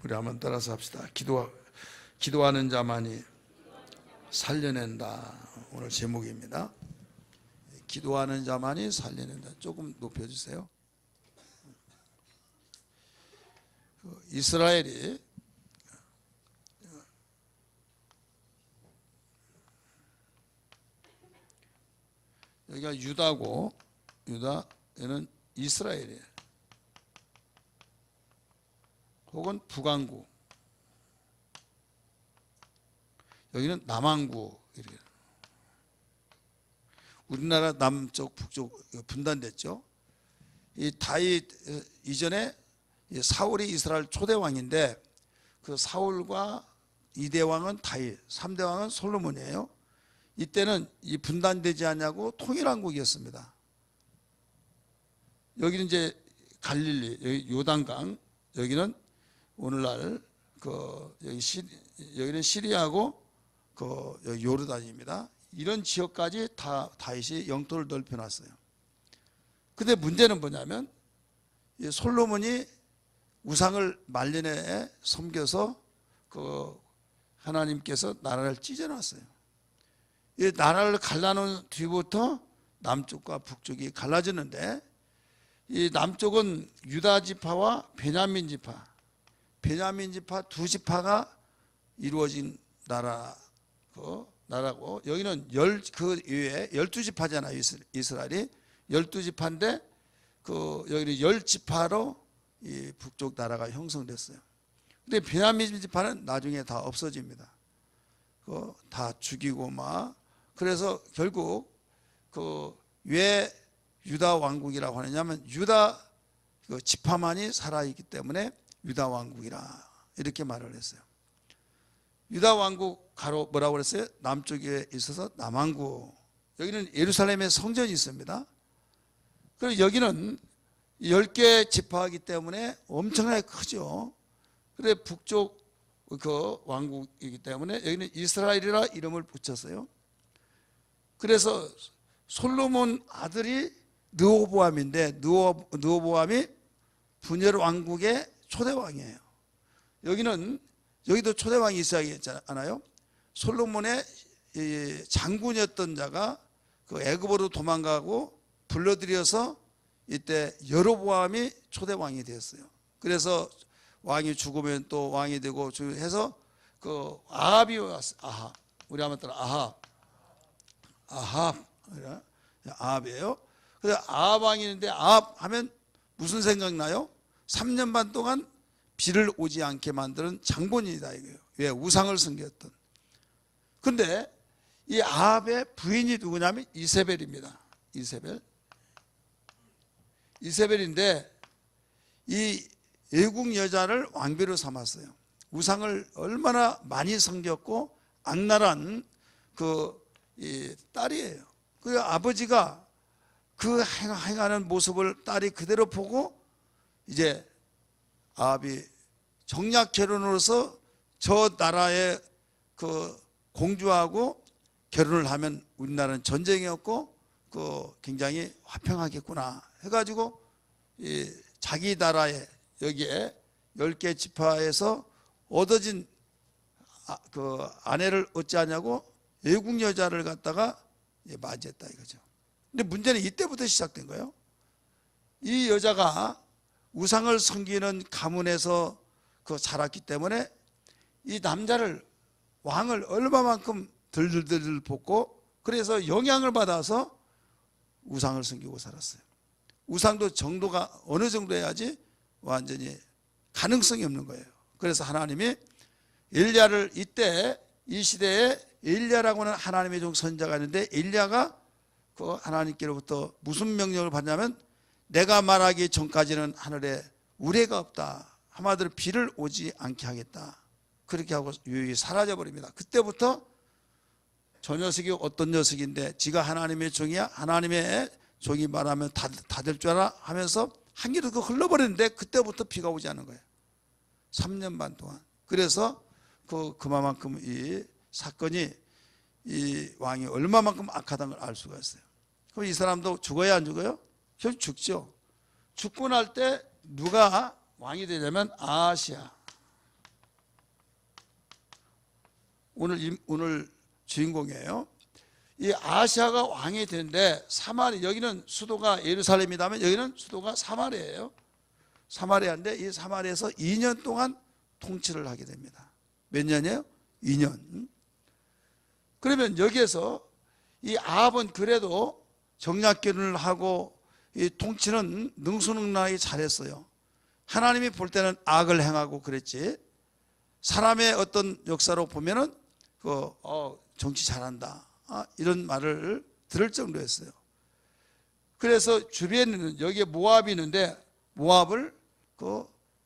우리 한번 따라서 합시다. 기도하는 자만이 살려낸다. 오늘 제목입니다. 기도하는 자만이 살려낸다. 조금 높여주세요. 이스라엘이 여기가 유다고, 유다에는 이스라엘이에요. 혹은 북왕국, 여기는 남왕국. 우리나라 남쪽 북쪽 분단됐죠. 이 다윗 이전에 사울이 이스라엘 초대 왕인데, 그 사울과 2대 왕은 다윗, 3대 왕은 솔로몬이에요. 이때는 이 분단되지 않냐고 통일왕국이었습니다. 여기는 이제 갈릴리, 여기 요단강, 여기는 오늘날 여기는 시리아고 여기 요르단입니다. 이런 지역까지 다 다윗이 영토를 넓혀놨어요. 근데 문제는 뭐냐면 솔로몬이 우상을 말년에 섬겨서 하나님께서 나라를 찢어놨어요. 이 나라를 갈라놓은 뒤부터 남쪽과 북쪽이 갈라지는데, 이 남쪽은 유다 지파와 베냐민 지파 두 지파가 이루어진 나라고, 여기는 그 이외에 12지파잖아요. 이스라엘이 12지파인데 여기는 10지파로 이 북쪽 나라가 형성됐어요. 근데 베냐민 지파는 나중에 다 없어집니다. 다 죽이고 그래서 결국 왜 유다 왕국이라고 하느냐면 유다 지파만이 살아있기 때문에 유다 왕국이라 이렇게 말을 했어요. 유다 왕국 뭐라고 그랬어요? 남쪽에 있어서 남왕국. 여기는 예루살렘에 성전이 있습니다. 그리고 여기는 10개 지파이기 때문에 엄청나게 크죠. 그래 북쪽 왕국이기 때문에 여기는 이스라엘이라 이름을 붙였어요. 그래서 솔로몬 아들이 르호보암인데, 르호보암이 분열 왕국의 초대왕이에요. 여기도 초대왕이 있어야 하잖아요. 솔로몬의 장군이었던 자가 애굽으로 도망가고 불러들여서 이때 여로보암이 초대왕이 되었어요. 그래서 왕이 죽으면 또 왕이 되고 해서 아합이 왔어요. 우리 한번 따라 아합이에요. 그래서 아합 왕이 있는데, 아합 하면 무슨 생각나요? 3년 반 동안 비를 오지 않게 만드는 장본인이다 이거예요. 왜? 우상을 섬겼던. 근데 이 아합의 부인이 누구냐면 이세벨입니다. 이세벨인데 이 외국 여자를 왕비로 삼았어요. 우상을 얼마나 많이 섬겼고 악랄한 이 딸이에요. 그 아버지가 그 행하는 모습을 딸이 그대로 보고 이제 아합이 정략 결혼으로서 저 나라의 공주하고 결혼을 하면 우리나라는 전쟁이었고 굉장히 화평하겠구나 해가지고 자기 나라에 여기에 10개 지파에서 얻어진 아내를 얻지 않냐고 외국 여자를 갖다가 맞이했다 이거죠. 근데 문제는 이때부터 시작된 거예요. 이 여자가 우상을 섬기는 가문에서 자랐기 때문에 이 남자를, 왕을 얼마만큼 들들들 볶고, 그래서 영향을 받아서 우상을 섬기고 살았어요. 우상도 정도가 어느 정도 해야지 완전히 가능성이 없는 거예요. 그래서 하나님이 엘리야를, 이 시대에 엘리야라고는 하나님의 종 선자가 있는데, 엘리야가 하나님께로부터 무슨 명령을 받냐면, 내가 말하기 전까지는 하늘에 우레가 없다. 한마디로 비를 오지 않게 하겠다. 그렇게 하고 유유히 사라져 버립니다. 그때부터 저 녀석이 어떤 녀석인데 지가 하나님의 종이야? 하나님의 종이 말하면 다 될 줄 알아? 하면서 한 길로 흘러버리는데, 그때부터 비가 오지 않은 거예요. 3년 반 동안. 그래서 그만큼 이 사건이, 이 왕이 얼마만큼 악하다는 걸 알 수가 있어요. 그럼 이 사람도 죽어야 안 죽어요? 결국 죽죠. 죽고 날 때 누가 왕이 되냐면 아하시야. 오늘 주인공이에요. 이 아하시아가 왕이 되는데 사마리, 여기는 수도가 예루살렘이라면 여기는 수도가 사마리아예요. 사마리아인데 이 사마리아에서 2년 동안 통치를 하게 됩니다. 몇 년이에요? 2년. 그러면 여기에서 이 아합은 그래도 정략기를 하고 이 통치는 능수능란하게 잘했어요. 하나님이 볼 때는 악을 행하고 그랬지, 사람의 어떤 역사로 보면은 정치 잘한다, 이런 말을 들을 정도였어요. 그래서 주변에는 여기에 모압이 있는데 모압을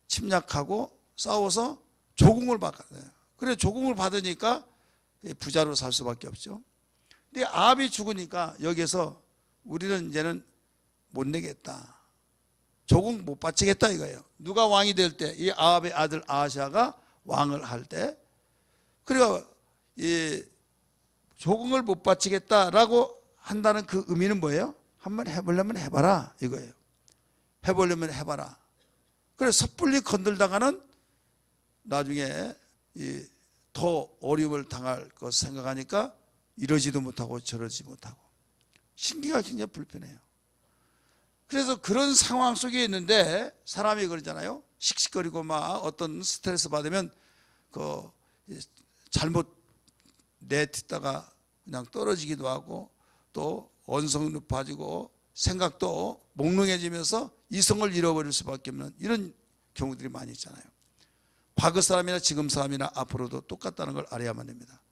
침략하고 싸워서 조공을 받아요. 그래 조공을 받으니까 부자로 살 수밖에 없죠. 근데 아합이 죽으니까 여기서 우리는 이제는 못 내겠다, 조공 못 바치겠다 이거예요. 누가 왕이 될 때, 이 아합의 아들 아하시아가 왕을 할 때, 그리고 이 조공을 못 바치겠다라고 한다는 그 의미는 뭐예요? 한번 해보려면 해봐라 이거예요. 해보려면 해봐라. 그래서 섣불리 건들다가는 나중에 더 어려움을 당할 것 생각하니까 이러지도 못하고 저러지 못하고 신기가 굉장히 불편해요. 그래서 그런 상황 속에 있는데 사람이 그러잖아요. 씩씩거리고 막 어떤 스트레스 받으면 잘못 내딛다가 그냥 떨어지기도 하고, 또 언성이 높아지고 생각도 몽롱해지면서 이성을 잃어버릴 수밖에 없는 이런 경우들이 많이 있잖아요. 과거 사람이나 지금 사람이나 앞으로도 똑같다는 걸 알아야만 됩니다.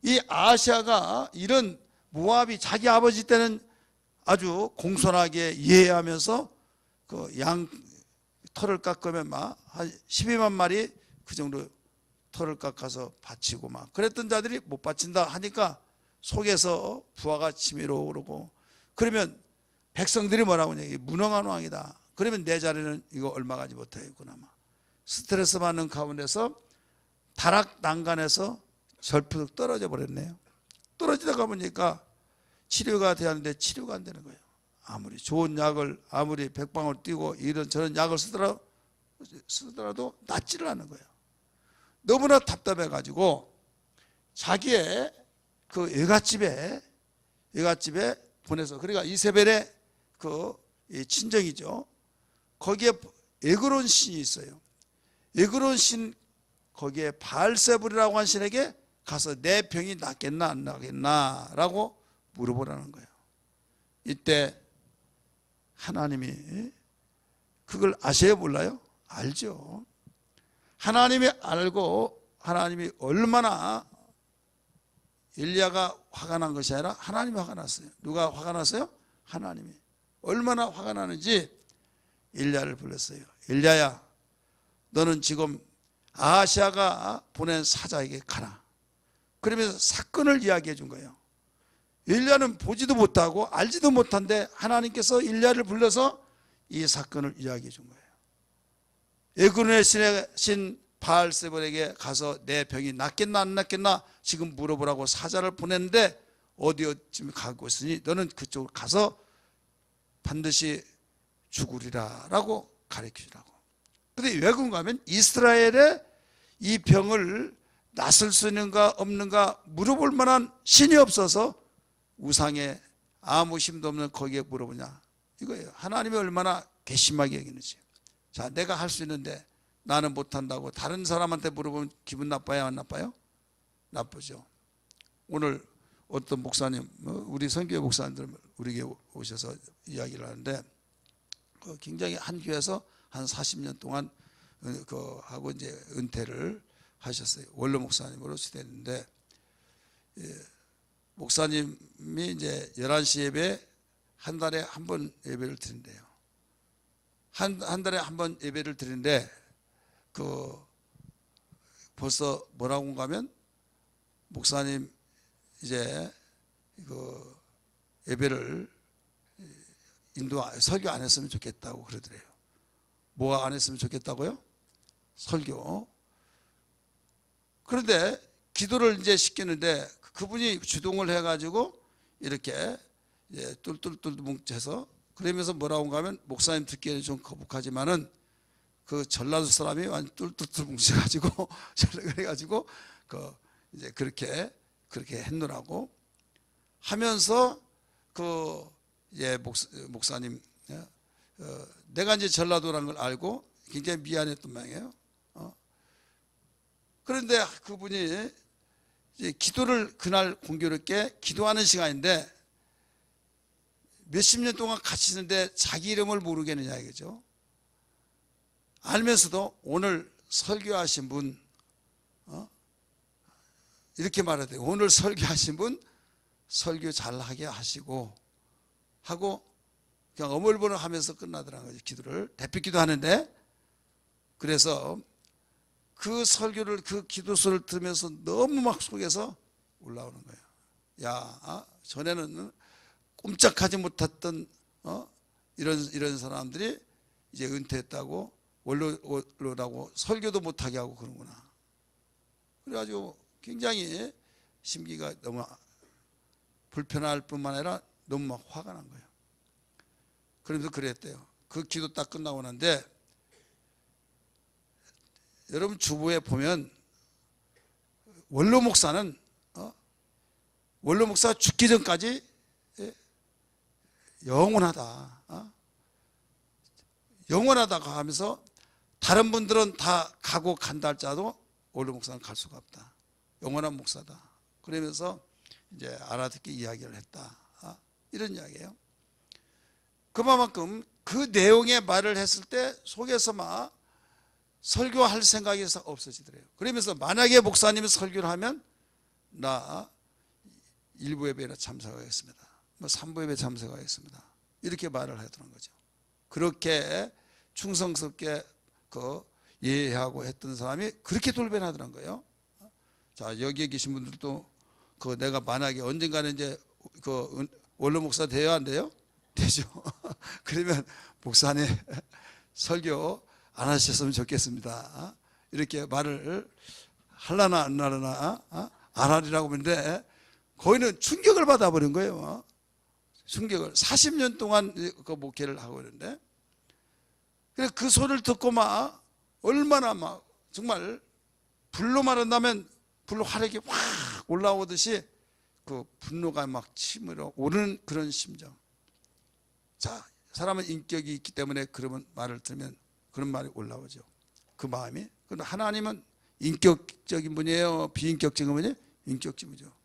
이 아하시아가 이런 모압이 자기 아버지 때는 아주 공손하게 이해하면서 양 털을 깎으면 막 한 12만 마리 그 정도 털을 깎아서 바치고 막 그랬던 자들이 못 바친다 하니까 속에서 부하가 치밀어 오르고, 그러면 백성들이 뭐라고 하냐, 무능한 왕이다. 그러면 내 자리는 이거 얼마 가지 못하겠구나. 막 스트레스 받는 가운데서 다락 난간에서 절푸덕 떨어져 버렸네요. 떨어지다가 보니까 치료가 되었는데 치료가 안 되는 거예요. 아무리 좋은 약을, 아무리 백방을 띄고 이런 저런 약을 쓰더라도 낫지를 않는 거예요. 너무나 답답해 가지고 자기의 그 외갓집에 보내서, 그러니까 이세벨의 친정이죠. 거기에 에그론 신이 있어요. 에그론 신, 거기에 바알세불이라고 한 신에게 가서 내 병이 낫겠나 안 낫겠나 라고 물어보라는 거예요. 이때 하나님이 그걸 아셔야 몰라요? 알죠. 하나님이 알고, 하나님이 얼마나, 엘리야가 화가 난 것이 아니라 하나님이 화가 났어요. 누가 화가 났어요? 하나님이. 얼마나 화가 나는지 엘리야를 불렀어요. 엘리야야, 너는 지금 아하시아가 보낸 사자에게 가라. 그러면서 사건을 이야기해 준 거예요. 엘리야는 보지도 못하고 알지도 못한데 하나님께서 엘리야를 불러서 이 사건을 이야기해 준 거예요. 에그론의 신 바알세불에게 가서 내 병이 낫겠나 안 낫겠나 지금 물어보라고 사자를 보냈는데 어디쯤 가고 있으니 너는 그쪽으로 가서 반드시 죽으리라 라고 가르치라고. 그런데 왜 그런가 하면 이스라엘의 이 병을 낫을 수 있는가 없는가 물어볼 만한 신이 없어서 우상에 아무 힘도 없는 거기에 물어보냐 이거예요. 하나님이 얼마나 괘씸하게 여기는지. 자, 내가 할 수 있는데 나는 못한다고 다른 사람한테 물어보면 기분 나빠요 안 나빠요? 나쁘죠. 오늘 어떤 목사님, 우리 선교회 목사님들 우리에게 오셔서 이야기를 하는데 굉장히 한 교회에서 한 40년 동안 하고 이제 은퇴를 하셨어요. 원로 목사님으로 지냈는데, 목사님이 이제 11시 예배 한 달에 한 번 예배를 드린대요. 한 달에 한 번 예배를 드리는데 벌써 뭐라고 하면 목사님 이제 예배를 설교 안 했으면 좋겠다고 그러더래요. 뭐가 안 했으면 좋겠다고요? 설교. 그런데 기도를 이제 시키는데 그분이 주동을 해가지고 이렇게 뚫뚫뚫 뭉쳐서 그러면서 뭐라고 하면 목사님 듣기에는 좀 거북하지만은 그 전라도 사람이 완전 뚫뚫뚫 뭉쳐가지고 그래가지고 이제 그렇게 했노라고 하면서 목사님, 내가 이제 전라도라는 걸 알고 굉장히 미안했던 모양이에요. 그런데 그분이 이제 기도를 그날 공교롭게 기도하는 시간인데 몇십 년 동안 같이 있는데 자기 이름을 모르겠느냐 이거죠. 알면서도 오늘 설교하신 분, 이렇게 말해야 돼요. 오늘 설교하신 분 설교 잘하게 하시고 하고 그냥 어물버물 하면서 끝나더라는 거죠. 기도를 대피 기도하는데, 그래서 그 설교를 그 기도소를 들으면서 너무 막 속에서 올라오는 거예요. 야, 전에는 꼼짝하지 못했던 이런 사람들이 이제 은퇴했다고 원로라고 설교도 못하게 하고 그러구나. 그래가지고 굉장히 심기가 너무 불편할 뿐만 아니라 너무 막 화가 난 거예요. 그러면서 그랬대요. 그 기도 딱 끝나고 난데, 여러분 주보에 보면 원로 목사는 원로 목사 죽기 전까지 영원하다, 영원하다고 하면서 다른 분들은 다 가고 간다 할지라도 원로 목사는 갈 수가 없다. 영원한 목사다. 그러면서 이제 알아듣게 이야기를 했다. 이런 이야기예요. 그만큼 그 내용의 말을 했을 때 속에서 막 설교할 생각이 없어지더래요. 그러면서 만약에 목사님이 설교를 하면 나 1부 예배에 참석하겠습니다. 3부 예배에 참석하겠습니다. 이렇게 말을 하더라는 거죠. 그렇게 충성스럽게 예하고 했던 사람이 그렇게 돌변하더라는 거예요. 자, 여기에 계신 분들도 내가 만약에 언젠가는 이제 원로 목사 돼야 안 돼요? 되죠. 그러면 목사님 설교 안 하셨으면 좋겠습니다. 이렇게 말을 하려나 안 하려나 안 하리라고 하는데 거기는 충격을 받아버린 거예요. 충격을. 40년 동안 그 목회를 하고 있는데, 그래서 그 소리를 듣고 막 얼마나 막 정말 불로 말한다면 불로 화력이 확 올라오듯이 그 분노가 막 치밀어 오르는 그런 심정. 자, 사람은 인격이 있기 때문에 그런 말을 들으면 그런 말이 올라오죠. 그 마음이. 그런데 하나님은 인격적인 분이에요? 비인격적인 분이에요? 인격적인 분이죠.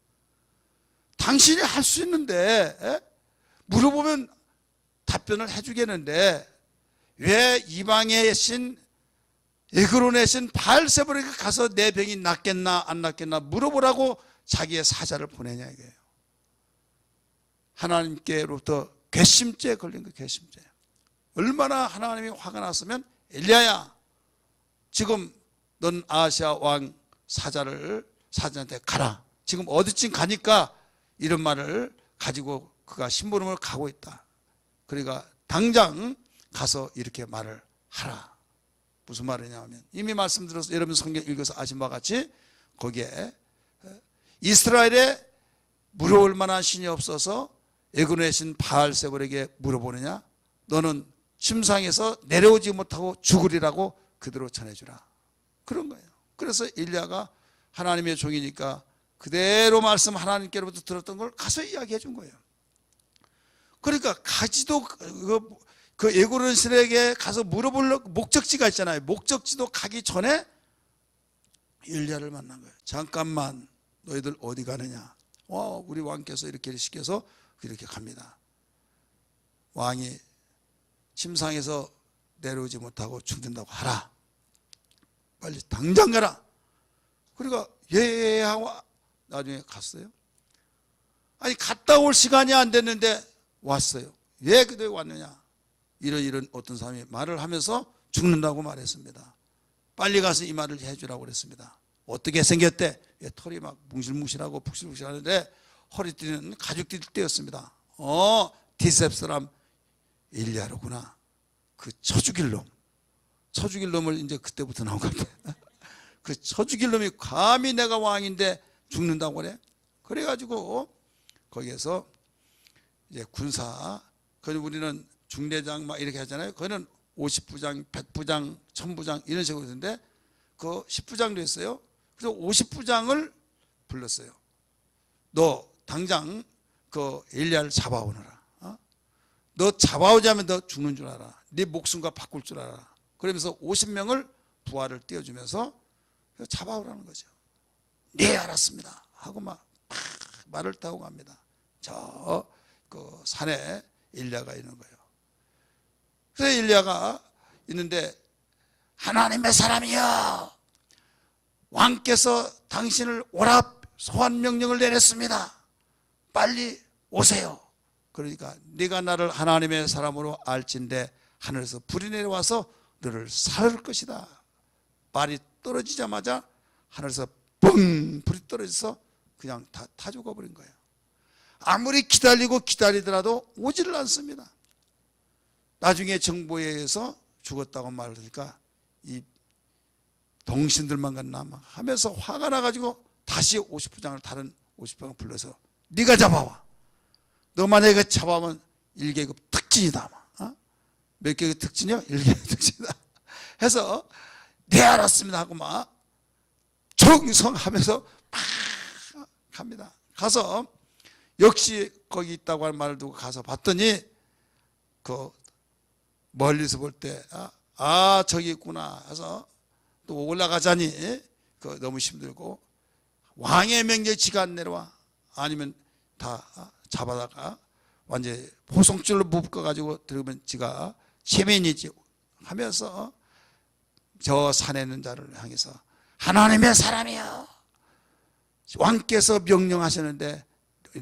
당신이 할 수 있는데, 물어보면 답변을 해주겠는데 왜 이방의 신 에그론의 신 바알세불에게 가서 내 병이 낫겠나 안 낫겠나 물어보라고 자기의 사자를 보내냐 이거예요. 하나님께로부터 괘씸죄에 걸린 거예요. 괘씸죄. 얼마나 하나님이 화가 났으면 엘리야야, 지금 넌 아하시아 왕 사자한테 가라. 지금 어디쯤 가니까 이런 말을 가지고 그가 심부름을 가고 있다. 그러니까 당장 가서 이렇게 말을 하라. 무슨 말이냐면 이미 말씀드려서 여러분 성경 읽어서 아신 바와 같이 거기에 이스라엘에 물어볼 만한 신이 없어서 에그론의 신 바알세불에게 물어보느냐? 너는 침상에서 내려오지 못하고 죽으리라고 그대로 전해주라. 그런 거예요. 그래서 엘리야가 하나님의 종이니까 그대로 말씀 하나님께로부터 들었던 걸 가서 이야기해 준 거예요. 그러니까 가지도 그 에그론 신에게 가서 물어볼 목적지가 있잖아요. 목적지도 가기 전에 엘리야를 만난 거예요. 잠깐만, 너희들 어디 가느냐? 우리 왕께서 이렇게 시켜서 이렇게 갑니다. 왕이 침상에서 내려오지 못하고 죽는다고 하라. 빨리 당장 가라. 그러니까 예 하고 나중에 갔어요. 아니 갔다 올 시간이 안 됐는데 왔어요. 왜 그때 왔느냐? 이런 어떤 사람이 말을 하면서 죽는다고 말했습니다. 빨리 가서 이 말을 해주라고 그랬습니다. 어떻게 생겼대? 털이 막 뭉실뭉실하고 푹실푹실하는데 허리띠는 가죽띠 떼였습니다. 디셉 사람 엘리야로구나. 그 쳐 죽일 놈을 이제 그때부터 나온 것 같아요. 그 쳐 죽일 놈이 감히 내가 왕인데 죽는다고 그래? 그래가지고 거기에서 이제 군사, 우리는 중대장 막 이렇게 하잖아요. 그거는 50부장, 100부장, 1000부장 이런 식으로 했는데 그 10부장도 했어요. 그래서 50부장을 불렀어요. 너 당장 그 엘리야를 잡아오너라. 너 잡아오지 않으면 너 죽는 줄 알아. 네 목숨과 바꿀 줄 알아. 그러면서 50명을 부하를 띄워주면서 잡아오라는 거죠. 네, 알았습니다 하고 막 말을 타고 갑니다. 저 그 산에 엘리야가 있는 거예요. 그래서 엘리야가 있는데, 하나님의 사람이여, 왕께서 당신을 오라 소환 명령을 내렸습니다. 빨리 오세요. 그러니까 네가 나를 하나님의 사람으로 알진대 하늘에서 불이 내려와서 너를 살 것이다. 말이 떨어지자마자 하늘에서 뻥 불이 떨어져서 그냥 다 죽어버린 거예요. 아무리 기다리고 기다리더라도 오지를 않습니다. 나중에 정보에 의해서 죽었다고 말하니까 이 동신들만 갔나 하면서 화가 나가지고 다시 50부장을 다른 50부장을 불러서 네가 잡아와. 너 만약에 잡아오면 1계급 특진이다. 몇 계급 특진이요? 1계급 특진이다 해서 네, 알았습니다 하고 막 정성하면서 막 갑니다. 가서 역시 거기 있다고 하는 말을 두고 가서 봤더니 그 멀리서 볼 때 저기 있구나 해서 또 올라가자니 그 너무 힘들고, 왕의 명령이 지가 안 내려와. 아니면 다 잡아다가 완전히 포송줄로 묶어가지고 들으면 지가 체면이지 하면서 저 산에 있는 자를 향해서 하나님의 사람이여, 왕께서 명령하셨는데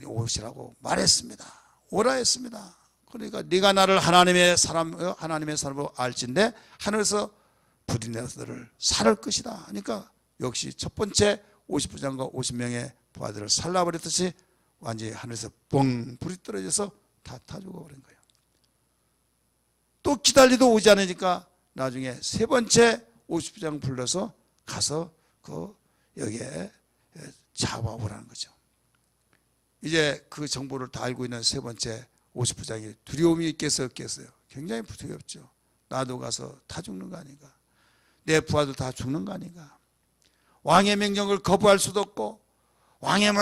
오시라고 말했습니다. 오라 했습니다. 그러니까 네가 나를 하나님의 사람으로 알진대 하늘에서 불이 내려서 너를 살할 것이다 하니까 역시 첫 번째 50부장과 50명의 부하들을 살라버렸듯이 완전히 하늘에서 뻥 불이 떨어져서 다 죽어버린 거예요. 또 기다리도 오지 않으니까 나중에 세 번째 50부장 불러서 가서 여기에 잡아오라는 거죠. 이제 그 정보를 다 알고 있는 세 번째 50부장이 두려움이 있겠어요, 없겠어요? 굉장히 두렵죠. 나도 가서 다 죽는 거 아닌가? 내 부하도 다 죽는 거 아닌가? 왕의 명령을 거부할 수도 없고 왕의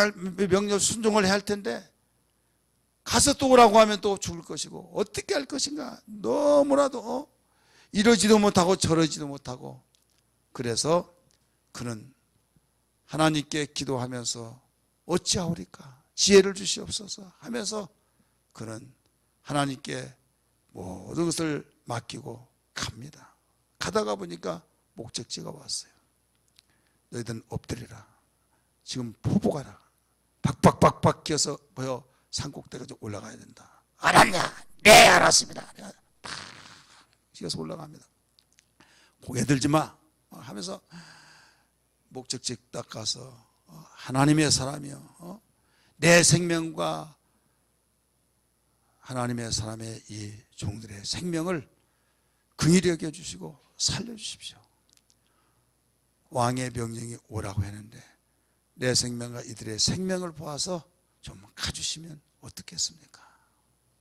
명령 순종을 해야 할 텐데 가서 또 오라고 하면 또 죽을 것이고 어떻게 할 것인가? 너무나도 이러지도 못하고 저러지도 못하고, 그래서 그는 하나님께 기도하면서 어찌하오리까? 지혜를 주시옵소서 하면서 그는 하나님께 모든 것을 맡기고 갑니다. 가다가 보니까 목적지가 왔어요. 너희들은 엎드리라. 지금 포보가라. 박박박박 기어서 산꼭대기까지 올라가야 된다. 알았냐? 네, 알았습니다. 내가 팍 기어서 올라갑니다. 고개 들지 마 하면서 목적지 딱 가서 하나님의 사람이요, 내 생명과 하나님의 사람의 이 종들의 생명을 긍휼히 여겨주시고 살려주십시오. 왕의 명령이 오라고 했는데 내 생명과 이들의 생명을 보아서 좀 가주시면 어떻겠습니까?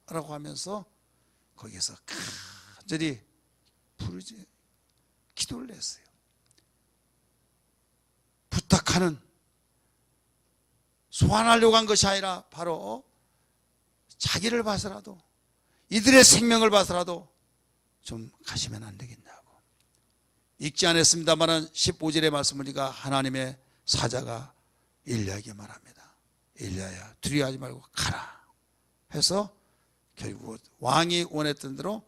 라고 하면서 거기에서 간절히 부르지 기도를 했어요. 부탁하는, 소환하려고 한 것이 아니라 바로 자기를 봐서라도 이들의 생명을 봐서라도 좀 가시면 안 되겠냐고. 읽지 않았습니다만 15절의 말씀을 우리가 하나님의 사자가 엘리야에게 말합니다. 엘리야야, 두려워하지 말고 가라 해서 결국 왕이 원했던 대로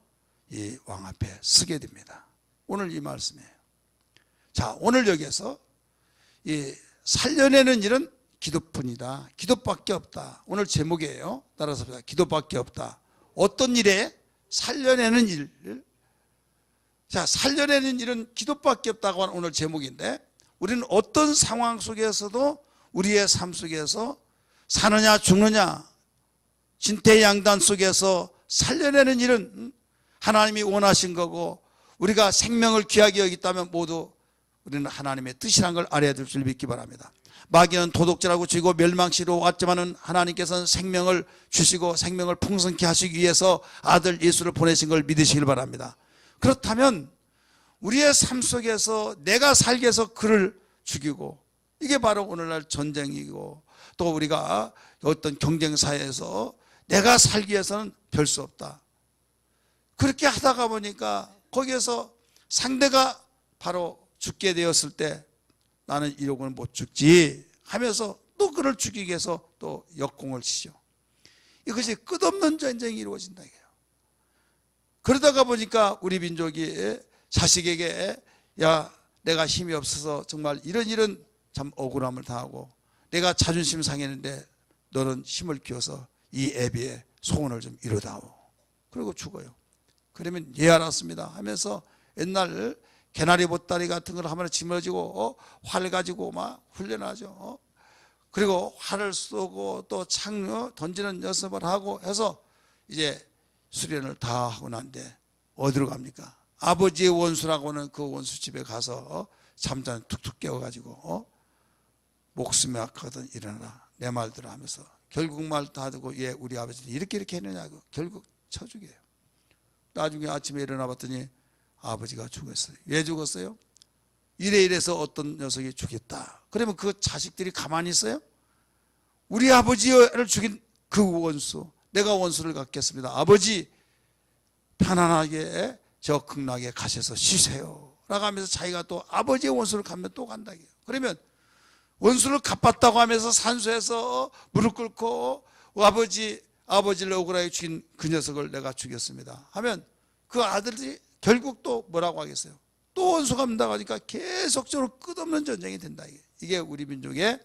이 왕 앞에 서게 됩니다. 오늘 이 말씀이에요. 자, 오늘 여기에서 이 살려내는 일은 기도뿐이다. 기도밖에 없다. 오늘 제목이에요. 따라서 봅니다. 기도밖에 없다. 어떤 일에 살려내는 일. 자, 살려내는 일은 기도밖에 없다고 하는 오늘 제목인데, 우리는 어떤 상황 속에서도 우리의 삶 속에서 사느냐 죽느냐 진퇴양단 속에서 살려내는 일은 하나님이 원하신 거고, 우리가 생명을 귀하게 여겼다면 모두 우리는 하나님의 뜻이란 걸 알아야 될 줄 믿기 바랍니다. 마귀는 도둑질하고 죽이고 멸망시로 왔지만은 하나님께서는 생명을 주시고 생명을 풍성케 하시기 위해서 아들 예수를 보내신 걸 믿으시길 바랍니다. 그렇다면 우리의 삶 속에서 내가 살기 위해서 그를 죽이고 이게 바로 오늘날 전쟁이고, 또 우리가 어떤 경쟁사회에서 내가 살기 위해서는 별 수 없다. 그렇게 하다가 보니까 거기에서 상대가 바로 죽게 되었을 때 나는 이러고는 못 죽지 하면서 또 그를 죽이기 위해서 또 역공을 치죠. 이것이 끝없는 전쟁이 이루어진다 이게요. 그러다가 보니까 우리 민족이 자식에게 야, 내가 힘이 없어서 정말 이런 참 억울함을 당하고 내가 자존심 상했는데 너는 힘을 키워서 이 애비의 소원을 좀 이루다오. 그리고 죽어요. 그러면 예 알았습니다 하면서 옛날 개나리 보따리 같은 걸 하면 짊어지고 활 가지고 막 훈련하죠. 그리고 활을 쏘고 또 창 던지는 연습을 하고 해서 이제 수련을 다 하고 난데 어디로 갑니까? 아버지의 원수라고는 그 원수 집에 가서 잠자는 툭툭 깨워가지고 목숨이 아까거든 일어나라 내 말 들어 하면서 결국 말 다 듣고 예 우리 아버지는 이렇게 했느냐고 결국 쳐죽여요. 나중에 아침에 일어나 봤더니 아버지가 죽었어요. 왜 죽었어요? 이래서 어떤 녀석이 죽였다. 그러면 그 자식들이 가만히 있어요? 우리 아버지를 죽인 그 원수, 내가 원수를 갖겠습니다. 아버지 편안하게 저 극락에 가셔서 쉬세요 라고 하면서 자기가 또 아버지의 원수를 갚으면 또 간다. 그러면 원수를 갚았다고 하면서 산소에서 무릎 꿇고 아버지를 억울하게 죽인 그 녀석을 내가 죽였습니다 하면 그 아들이 결국 또 뭐라고 하겠어요? 또 원수 갚는다고 하니까 계속적으로 끝없는 전쟁이 된다. 이게 우리 민족의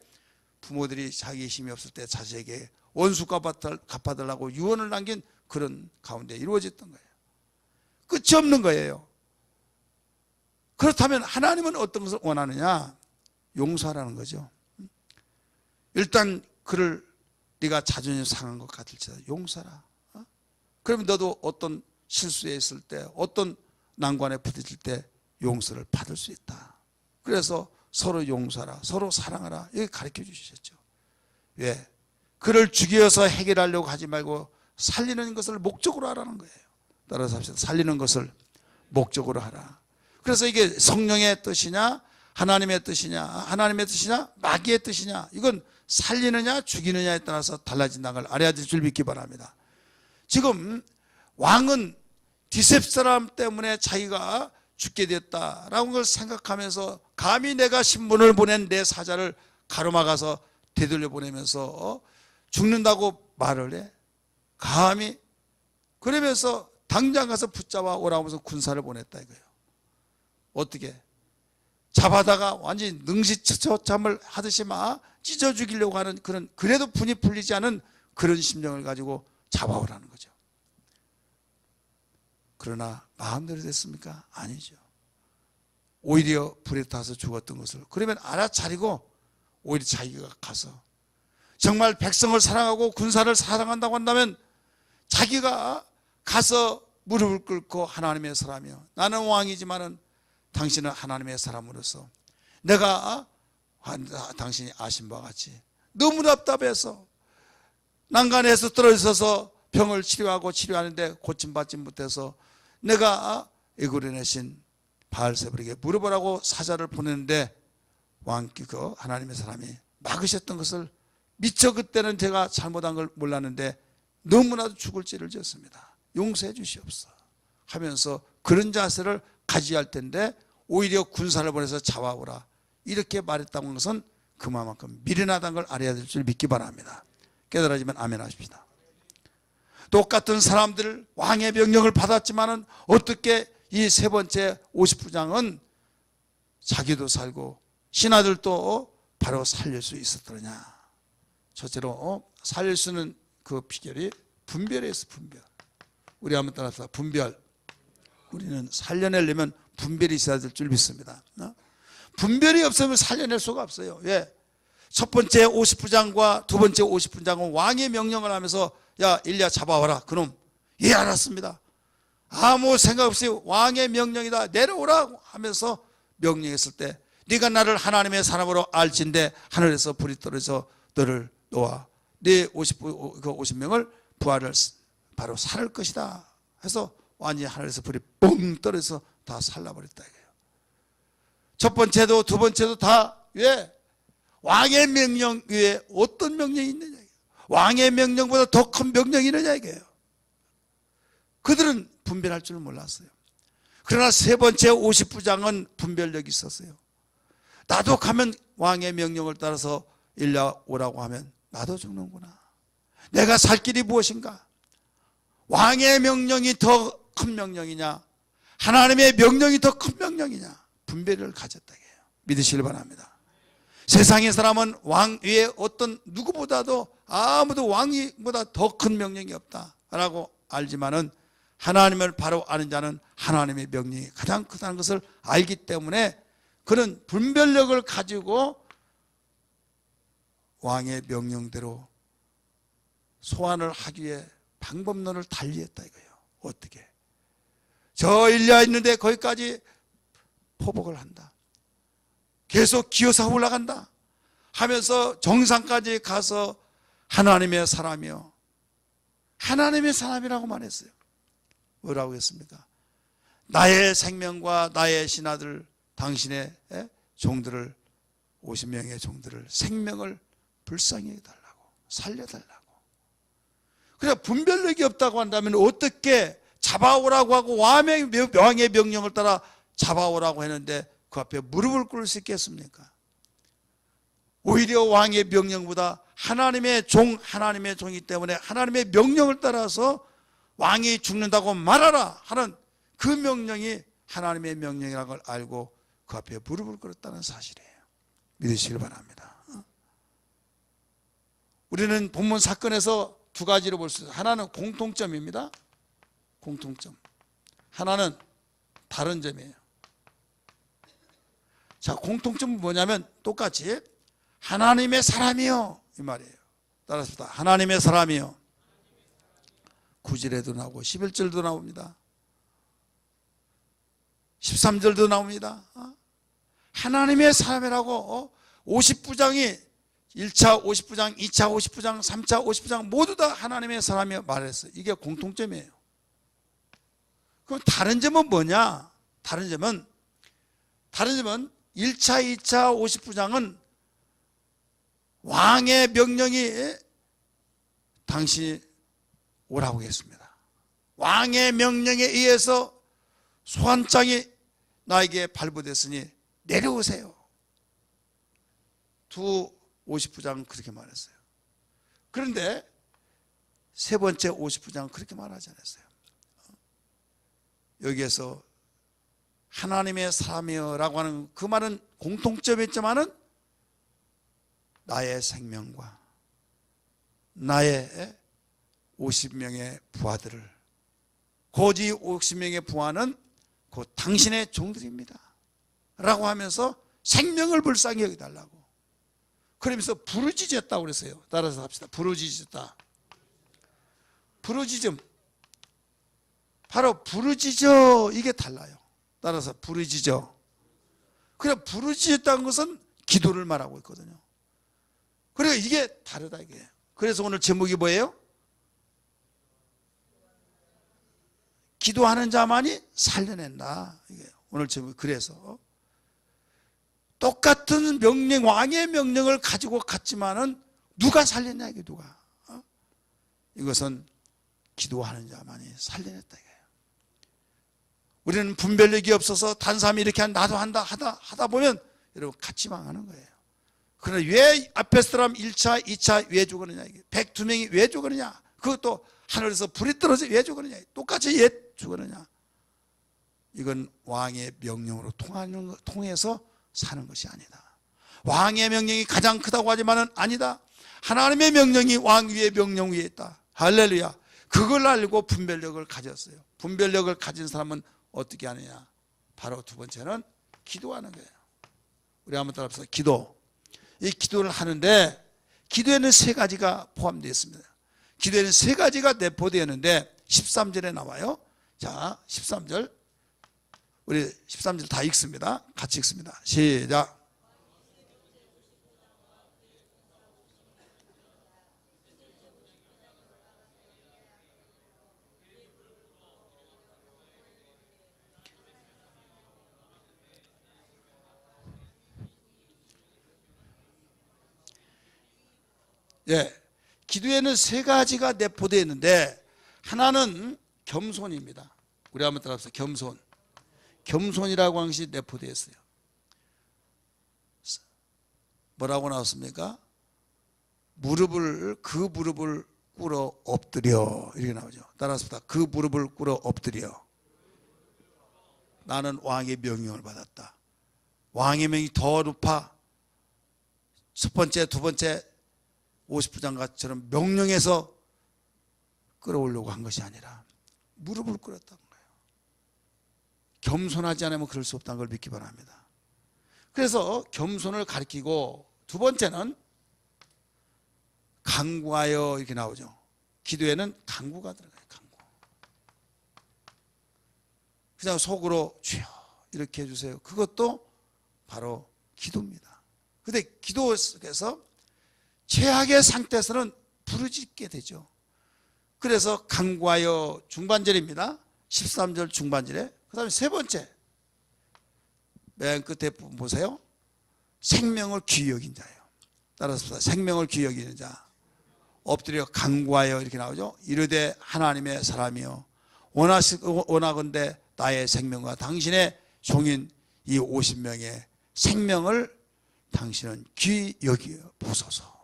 부모들이 자기 힘이 없을 때 자식에게 원수 갚아달라고 유언을 남긴 그런 가운데 이루어졌던 거예요. 끝이 없는 거예요. 그렇다면 하나님은 어떤 것을 원하느냐? 용서하라는 거죠. 일단 그를 네가 자존심 상한 것 같을지라도 용서하라. 그러면 너도 어떤 실수에 있을 때 어떤 난관에 부딪힐 때 용서를 받을 수 있다. 그래서 서로 용서하라, 서로 사랑하라 이렇게 가르쳐 주셨죠. 왜? 그를 죽여서 해결하려고 하지 말고 살리는 것을 목적으로 하라는 거예요. 따라서 합시다. 살리는 것을 목적으로 하라. 그래서 이게 성령의 뜻이냐 하나님의 뜻이냐 마귀의 뜻이냐 이건 살리느냐 죽이느냐에 따라서 달라진다는 걸 알아야 될 줄 믿기 바랍니다. 지금 왕은 디셉 사람 때문에 자기가 죽게 됐다라는 걸 생각하면서 감히 내가 신분을 보낸 내 사자를 가로막아서 되돌려 보내면서 죽는다고 말을 해. 감히 그러면서 당장 가서 붙잡아 오라고 하면서 군사를 보냈다 이거예요. 어떻게? 잡아다가 완전히 능지처참을 하듯이 막 찢어 죽이려고 하는 그런 그래도 분이 풀리지 않은 그런 심정을 가지고 잡아오라는 거죠. 그러나 마음대로 됐습니까? 아니죠. 오히려 불에 타서 죽었던 것을 그러면 알아차리고 오히려 자기가 가서 정말 백성을 사랑하고 군사를 사랑한다고 한다면 자기가 가서 무릎을 꿇고 하나님의 사람이요 나는 왕이지만은 당신은 하나님의 사람으로서 내가 당신이 아신 바와 같이 너무 답답해서 난간에서 떨어져서 병을 치료하는데 고침받지 못해서 내가 이끌어내신 바알세불에게 물어보라고 사자를 보냈는데 왕께서 하나님의 사람이 막으셨던 것을 미처 그때는 제가 잘못한 걸 몰랐는데 너무나도 죽을 죄를 지었습니다. 용서해 주시옵소서 하면서 그런 자세를 가져야 할 텐데 오히려 군사를 보내서 잡아오라 이렇게 말했다는 것은 그만큼 미련하다는 걸 알아야 될 줄 믿기 바랍니다. 깨달아지면 아멘 하십시다. 똑같은 사람들 왕의 명령을 받았지만은 어떻게 이 세 번째 50부장은 자기도 살고 신하들도 바로 살릴 수 있었더냐. 첫째로 살릴 수 있는 그 비결이 분별이었어. 분별. 우리 한번 따라서 분별. 우리는 살려내려면 분별이 있어야 될 줄 믿습니다. 분별이 없으면 살려낼 수가 없어요. 왜? 첫 번째 50부장과 두 번째 50부장은 왕의 명령을 하면서 야 일리야 잡아와라. 그놈 예 알았습니다. 아무 생각 없이 왕의 명령이다 내려오라 하면서 명령했을 때 네가 나를 하나님의 사람으로 알진대 하늘에서 불이 떨어져 너를 놓아 네 50명을 부하를 바로 살을 것이다 해서 완전히 하늘에서 불이 뻥 떨어져서 다 살라버렸다 이거예요. 첫 번째도 두 번째도 다 왜? 왕의 명령 위에 어떤 명령이 있느냐, 왕의 명령보다 더 큰 명령이 있느냐 이거예요. 그들은 분별할 줄 몰랐어요. 그러나 세 번째 50부장은 분별력이 있었어요. 나도 가면 왕의 명령을 따라서 일려 오라고 하면 나도 죽는구나. 내가 살 길이 무엇인가? 왕의 명령이 더 큰 명령이냐, 하나님의 명령이 더 큰 명령이냐, 분별을 가졌다 해요. 믿으시길 바랍니다. 세상의 사람은 왕 위에 어떤 누구보다도 아무도 왕보다 더 큰 명령이 없다라고 알지만은 하나님을 바로 아는 자는 하나님의 명령이 가장 크다는 것을 알기 때문에 그는 분별력을 가지고 왕의 명령대로 소환을 하기 위해 방법론을 달리했다 이거예요. 어떻게? 저 일리야 있는데 거기까지 포복을 한다. 계속 기어서 올라간다 하면서 정상까지 가서 하나님의 사람이요, 하나님의 사람이라고 말했어요. 뭐라고 했습니까? 나의 생명과 나의 신하들, 당신의 종들을, 50명의 종들을 생명을 불쌍히 해달라고, 살려달라고. 그래, 분별력이 없다고 한다면 어떻게 잡아오라고 하고 왕의 명령을 따라 잡아오라고 했는데 그 앞에 무릎을 꿇을 수 있겠습니까? 오히려 왕의 명령보다 하나님의 종이기 때문에 하나님의 명령을 따라서 왕이 죽는다고 말하라 하는 그 명령이 하나님의 명령이라는 걸 알고 그 앞에 무릎을 꿇었다는 사실이에요. 믿으시길 바랍니다. 우리는 본문 사건에서 두 가지로 볼 수 있어요. 하나는 공통점입니다. 공통점. 하나는 다른 점이에요. 자, 공통점은 뭐냐면 똑같이 하나님의 사람이요 이 말이에요. 따라서 하나님의 사람이요. 9절에도 나오고 11절도 나옵니다. 13절도 나옵니다. 하나님의 사람이라고 50부장이 1차 50부장, 2차 50부장, 3차 50부장 모두 다 하나님의 사람이요 말했어요. 이게 공통점이에요. 그럼 다른 점은 뭐냐? 다른 점은 1차, 2차 50부장은 왕의 명령이 당신이 오라고 했습니다. 왕의 명령에 의해서 소환장이 나에게 발부됐으니 내려오세요. 두 50부장은 그렇게 말했어요. 그런데 세 번째 50부장은 그렇게 말하지 않았어요. 여기에서 하나님의 사람이여라고 하는 그 말은 공통점이 있지만은 나의 생명과 나의 50명의 부하들을, 고지 50명의 부하는 곧 당신의 종들입니다 라고 하면서 생명을 불쌍히 여기달라고, 그러면서 부르짖었다고 그랬어요. 따라서 합시다. 부르짖었다. 부르짖음, 바로 부르짖어, 이게 달라요. 따라서 부르짖어. 그래, 부르짖었다는 것은 기도를 말하고 있거든요. 그러니까 이게 다르다 이게. 그래서 오늘 제목이 뭐예요? 기도하는 자만이 살려낸다. 이게 오늘 제목이. 그래서 똑같은 명령, 왕의 명령을 가지고 갔지만은 누가 살렸냐 이게, 누가? 이것은 기도하는 자만이 살려냈다 이거예요. 우리는 분별력이 없어서 다른 사람이 이렇게 나도 한다 하다 보면 여러분 같이 망하는 거예요. 그러나 왜 앞에 사람 1차, 2차 왜 죽었느냐, 102명이 왜 죽었느냐, 그것도 하늘에서 불이 떨어져 왜 죽었느냐, 똑같이 왜 죽었느냐, 이건 왕의 명령으로 통해서 사는 것이 아니다. 왕의 명령이 가장 크다고 하지만은 아니다. 하나님의 명령이 왕 위에 명령 위에 있다. 할렐루야. 그걸 알고 분별력을 가졌어요. 분별력을 가진 사람은 어떻게 하느냐, 바로 두 번째는 기도하는 거예요. 우리 한번 따라합시다. 기도. 이 기도를 하는데 기도에는 세 가지가 포함되어 있습니다. 기도에는 세 가지가 내포되어 있는데 13절에 나와요. 자, 13절 우리 13절 다 읽습니다. 같이 읽습니다. 시작. 예, 기도에는 세 가지가 내포되어 있는데 하나는 겸손입니다. 우리 한번 따라합시다. 겸손. 겸손이라고 하는 것이 내포되어 있어요. 뭐라고 나왔습니까? 그 무릎을 꿇어 엎드려, 이렇게 나오죠. 따라합시다. 그 무릎을 꿇어 엎드려. 나는 왕의 명령을 받았다. 왕의 명이 더 높아. 첫 번째, 두 번째 50부장같이처럼 명령해서 끌어오려고 한 것이 아니라 무릎을 꿇었다는 거예요. 겸손하지 않으면 그럴 수 없다는 걸 믿기 바랍니다. 그래서 겸손을 가리키고, 두 번째는 간구하여, 이렇게 나오죠. 기도에는 간구가 들어가요. 간구. 그냥 속으로 주여 이렇게 해주세요. 그것도 바로 기도입니다. 그런데 기도 속에서 최악의 상태에서는 부르짖게 되죠. 그래서 간구하여 중반절입니다. 13절 중반절에. 그 다음에 세 번째, 맨 끝에 부분 보세요. 생명을 귀히 여긴 자예요. 따라서 생명을 귀히 여기는 자. 엎드려 간구하여, 이렇게 나오죠. 이르되 하나님의 사람이여 원하건대 나의 생명과 당신의 종인 이 50명의 생명을 당신은 귀히 여기어 보소서.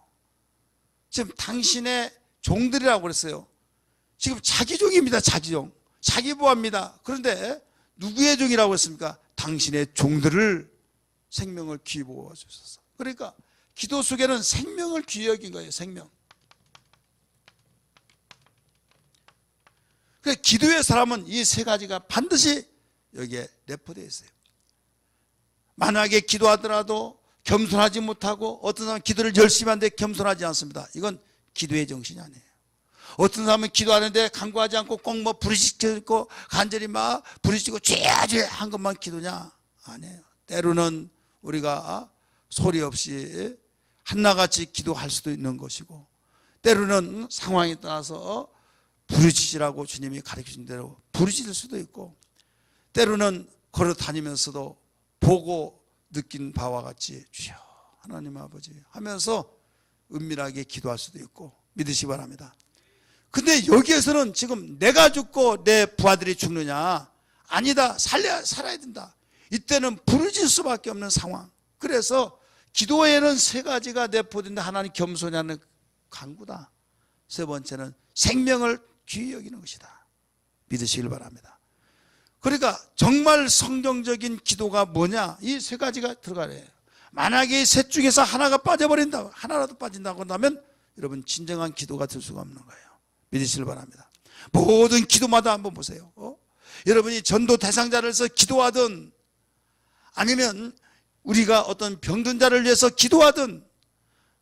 지금 당신의 종들이라고 그랬어요. 지금 자기 종입니다. 자기 종. 자기 부하입니다. 그런데 누구의 종이라고 했습니까? 당신의 종들을 생명을 귀히 보아 주소서. 그러니까 기도 속에는 생명을 귀히 여긴 거예요. 생명. 그러니까 기도의 사람은 이 세 가지가 반드시 여기에 내포되어 있어요. 만약에 기도하더라도 겸손하지 못하고, 어떤 사람은 기도를 열심히 하는데 겸손하지 않습니다. 이건 기도의 정신이 아니에요. 어떤 사람은 기도하는데 간구하지 않고 꼭 뭐 부르짖고 간절히 막 부르짖고 죄죄 한 것만 기도냐? 아니에요. 때로는 우리가 소리 없이 한나같이 기도할 수도 있는 것이고, 때로는 상황에 따라서 부르짖으라고 주님이 가르치신 대로 부르짖을 수도 있고, 때로는 걸어 다니면서도 보고 느낀 바와 같이 주여 하나님 아버지 하면서 은밀하게 기도할 수도 있고, 믿으시기 바랍니다. 근데 여기에서는 지금 내가 죽고 내 부하들이 죽느냐? 아니다. 살아야 된다. 이때는 부르짖을 수밖에 없는 상황. 그래서 기도에는 세 가지가 내포된다. 하나는 겸손히 하는 간구다. 세 번째는 생명을 귀히 여기는 것이다. 믿으시길 바랍니다. 그러니까 정말 성경적인 기도가 뭐냐? 이 세 가지가 들어가래요. 만약에 이 셋 중에서 하나가 빠져버린다, 하나라도 빠진다고 한다면 여러분 진정한 기도가 될 수가 없는 거예요. 믿으시길 바랍니다. 모든 기도마다 한번 보세요. 여러분이 전도 대상자를 해서 기도하든, 아니면 우리가 어떤 병든 자를 위해서 기도하든,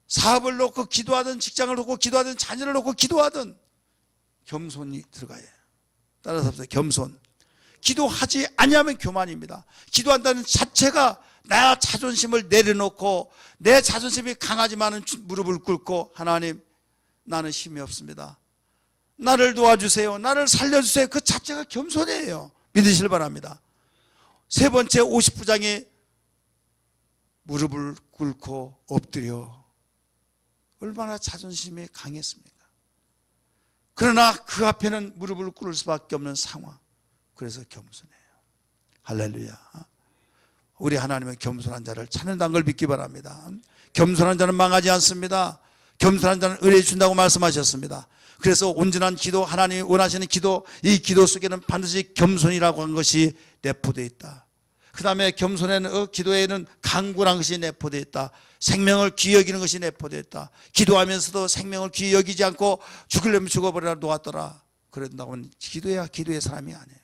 사업을 놓고 기도하든, 직장을 놓고 기도하든, 자녀를 놓고 기도하든 겸손이 들어가요. 따라서 합시다. 겸손. 기도하지 아니하면 교만입니다. 기도한다는 자체가 나 자존심을 내려놓고, 내 자존심이 강하지만은 무릎을 꿇고, 하나님 나는 힘이 없습니다. 나를 도와주세요. 나를 살려주세요. 그 자체가 겸손이에요. 믿으시길 바랍니다. 세 번째 50부장이 무릎을 꿇고 엎드려. 얼마나 자존심이 강했습니까? 그러나 그 앞에는 무릎을 꿇을 수밖에 없는 상황. 그래서 겸손해요. 할렐루야. 우리 하나님은 겸손한 자를 찾는다는 걸 믿기 바랍니다. 겸손한 자는 망하지 않습니다. 겸손한 자는 의뢰해 준다고 말씀하셨습니다. 그래서 온전한 기도, 하나님이 원하시는 기도, 이 기도 속에는 반드시 겸손이라고 하는 것이 내포되어 있다. 그 다음에 겸손에는, 기도에는 간구라는 것이 내포되어 있다. 생명을 귀히 여기는 것이 내포되어 있다. 기도하면서도 생명을 귀히 여기지 않고 죽으려면 죽어버리라 놓았더라. 그런다고 하면 기도의 사람이 아니에요.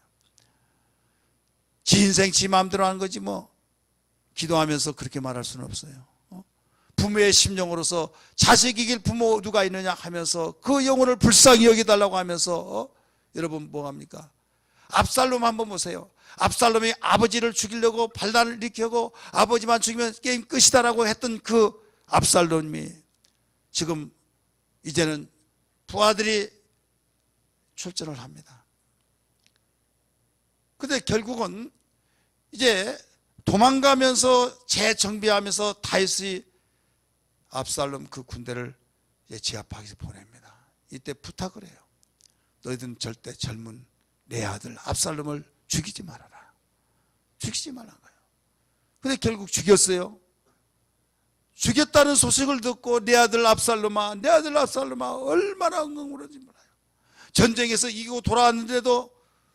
지 인생 지 마음대로 하는 거지 뭐. 기도하면서 그렇게 말할 수는 없어요. 부모의 심령으로서 자식 이길 부모 누가 있느냐 하면서 그 영혼을 불쌍히 여기달라고 하면서 여러분 뭐합니까? 압살롬 한번 보세요. 압살롬이 아버지를 죽이려고 반란을 일으키고 아버지만 죽이면 게임 끝이다라고 했던 그 압살롬이 지금 이제는 부하들이 출전을 합니다. 근데 결국은 이제 도망가면서 재정비하면서 다윗이 압살롬 그 군대를 이제 지하파기에서 보냅니다. 이때 부탁을 해요. 너희들은 절대 젊은 내 아들 압살롬을 죽이지 말아라. 죽이지 말라는 거예요. 근데 결국 죽였어요. 죽였다는 소식을 듣고 내 아들 압살롬아, 내 아들 압살롬아 얼마나 엉엉울었는지 몰라요. 전쟁에서 이기고 돌아왔는데도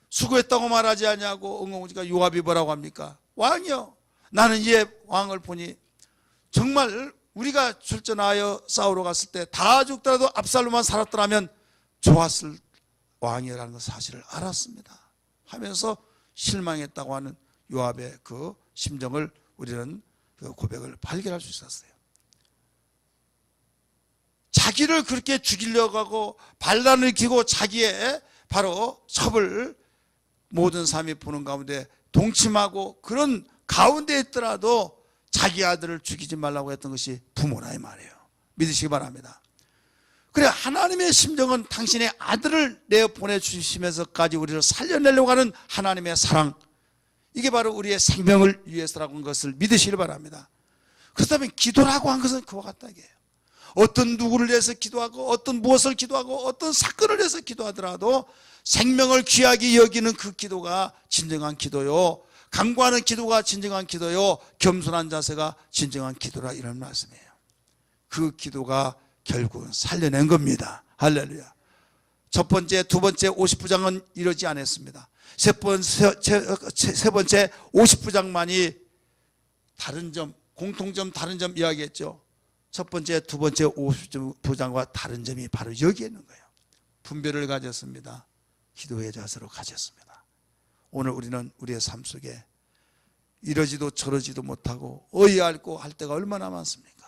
수고했다고 말하지 않냐고 엉엉울니까 요압이 뭐라고 합니까? 왕이요, 나는 이에 왕을 보니 정말 우리가 출전하여 싸우러 갔을 때 다 죽더라도 압살롬만 살았더라면 좋았을 왕이라는 사실을 알았습니다 하면서 실망했다고 하는 요압의 그 심정을 우리는 그 고백을 발견할 수 있었어요. 자기를 그렇게 죽이려고 하고 반란을 일으키고 자기의 바로 첩을 모든 사람이 보는 가운데 동침하고 그런 가운데 있더라도 자기 아들을 죽이지 말라고 했던 것이 부모라 이 말이에요. 믿으시기 바랍니다. 그래, 하나님의 심정은 당신의 아들을 내어 보내주시면서까지 우리를 살려내려고 하는 하나님의 사랑, 이게 바로 우리의 생명을 위해서라고 하는 것을 믿으시기 바랍니다. 그렇다면 기도라고 한 것은 그와 같다 이게요. 어떤 누구를 위해서 기도하고 어떤 무엇을 기도하고 어떤 사건을 위해서 기도하더라도 생명을 귀하게 여기는 그 기도가 진정한 기도요, 간구하는 기도가 진정한 기도요, 겸손한 자세가 진정한 기도라, 이런 말씀이에요. 그 기도가 결국은 살려낸 겁니다. 할렐루야. 첫 번째, 두 번째 50부장은 이러지 않았습니다. 세 번째 50부장만이 다른 점, 공통점, 다른 점 이야기했죠. 첫 번째, 두 번째 50부장과 다른 점이 바로 여기에 있는 거예요. 분별을 가졌습니다. 기도의 자세로 가졌습니다. 오늘 우리는 우리의 삶 속에 이러지도 저러지도 못하고 의아하고 할 때가 얼마나 많습니까?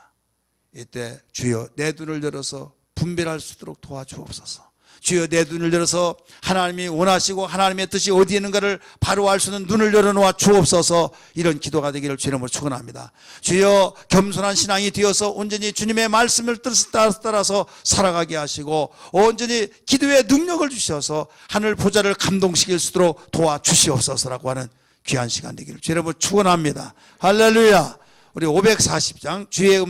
이때 주여 내 눈을 열어서 분별할 수 있도록 도와주옵소서. 주여 내 눈을 열어서 하나님이 원하시고 하나님의 뜻이 어디에 있는가를 바로 알 수 있는 눈을 열어놓아 주옵소서. 이런 기도가 되기를 주의 이름으로 축원합니다. 주여 겸손한 신앙이 되어서 온전히 주님의 말씀을 따라서 살아가게 하시고 온전히 기도의 능력을 주셔서 하늘 보좌를 감동시킬 수 있도록 도와주시옵소서라고 하는 귀한 시간 되기를 주의 이름으로 축원합니다. 할렐루야. 우리 540장 주의